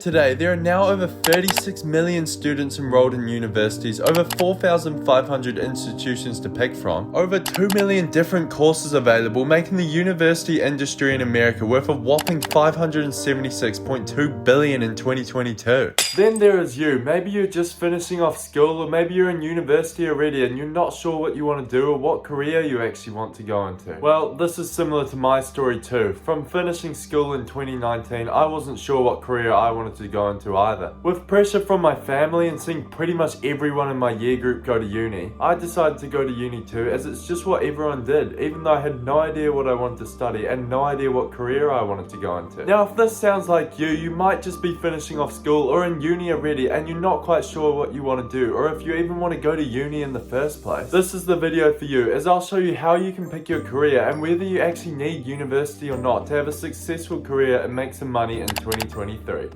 Today, there are now over 36 million students enrolled in universities, over 4,500 institutions to pick from, over 2 million different courses available, making the university industry in America worth a whopping $576.2 billion in 2022. Then there is you. Maybe you're just finishing off school, or maybe you're in university already and you're not sure what you want to do or what career you actually want to go into. Well, this is similar to my story too. From finishing school in 2019, I wasn't sure what career I wanted to go into either. With pressure from my family and seeing pretty much everyone in my year group go to uni, I decided to go to uni too, as it's just what everyone did, even though I had no idea what I wanted to study and no idea what career I wanted to go into. Now, if this sounds like you might just be finishing off school or in uni already and you're not quite sure what you want to do, or if you even want to go to uni in the first place. This is the video for you, as I'll show you how you can pick your career and whether you actually need university or not to have a successful career and make some money in 2023.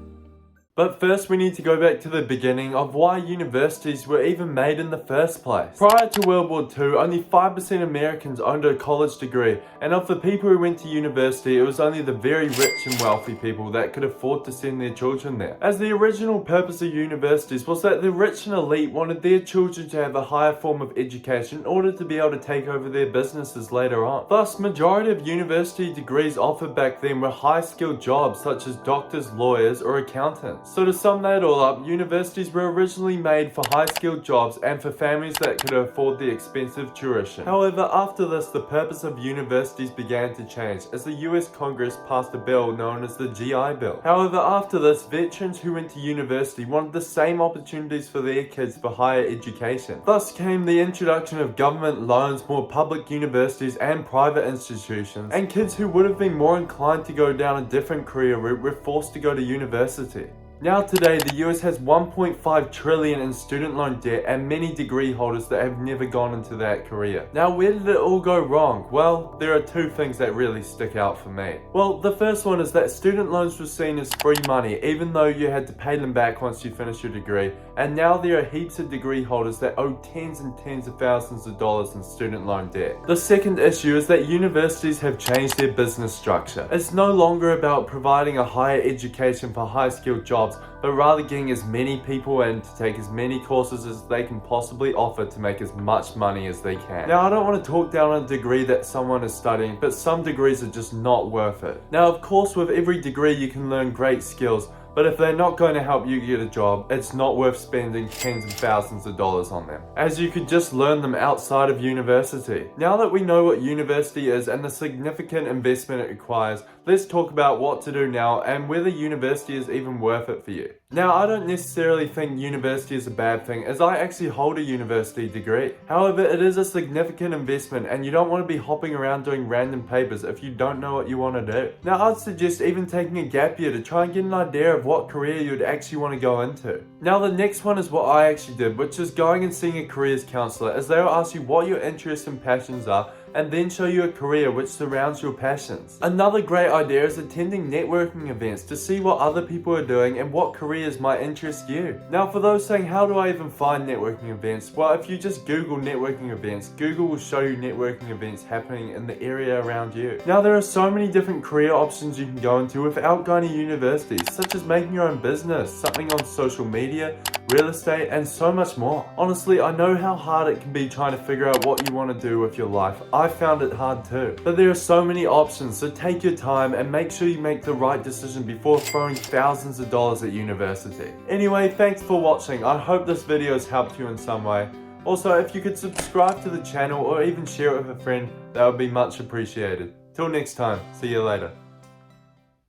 But first we need to go back to the beginning of why universities were even made in the first place. Prior to World War II, only 5% of Americans owned a college degree, and of the people who went to university, it was only the very rich and wealthy people that could afford to send their children there. As the original purpose of universities was that the rich and elite wanted their children to have a higher form of education in order to be able to take over their businesses later on. Thus, majority of university degrees offered back then were high-skilled jobs such as doctors, lawyers, or accountants. So to sum that all up, universities were originally made for high-skilled jobs and for families that could afford the expensive tuition. However, after this, the purpose of universities began to change as the US Congress passed a bill known as the GI Bill. However, after this, veterans who went to university wanted the same opportunities for their kids for higher education. Thus came the introduction of government loans, more public universities and private institutions, and kids who would have been more inclined to go down a different career route were forced to go to university. Now today, the US has 1.5 trillion in student loan debt and many degree holders that have never gone into that career. Now, where did it all go wrong? Well, there are two things that really stick out for me. Well, the first one is that student loans were seen as free money, even though you had to pay them back once you finish your degree. And now there are heaps of degree holders that owe tens and tens of thousands of dollars in student loan debt. The second issue is that universities have changed their business structure. It's no longer about providing a higher education for high-skilled jobs, but rather getting as many people in to take as many courses as they can possibly offer to make as much money as they can. Now, I don't want to talk down on a degree that someone is studying, but some degrees are just not worth it. Now, of course, with every degree you can learn great skills, but if they're not going to help you get a job, it's not worth spending tens of thousands of dollars on them, as you could just learn them outside of university. Now that we know what university is and the significant investment it requires, let's talk about what to do now and whether university is even worth it for you. Now, I don't necessarily think university is a bad thing, as I actually hold a university degree. However, it is a significant investment and you don't want to be hopping around doing random papers if you don't know what you want to do. Now, I'd suggest even taking a gap year to try and get an idea of what career you'd actually want to go into. Now, the next one is what I actually did, which is going and seeing a careers counselor, as they will ask you what your interests and passions are and then show you a career which surrounds your passions. Another great idea is attending networking events to see what other people are doing and what careers might interest you. Now, for those saying, how do I even find networking events? Well, if you just Google networking events, Google will show you networking events happening in the area around you. Now, there are so many different career options you can go into without going to university, such as making your own business, something on social media, real estate, and so much more. Honestly, I know how hard it can be trying to figure out what you want to do with your life. I found it hard too. But there are so many options, so take your time and make sure you make the right decision before throwing thousands of dollars at university. Anyway, thanks for watching. I hope this video has helped you in some way. Also, if you could subscribe to the channel or even share it with a friend, that would be much appreciated. Till next time, see you later.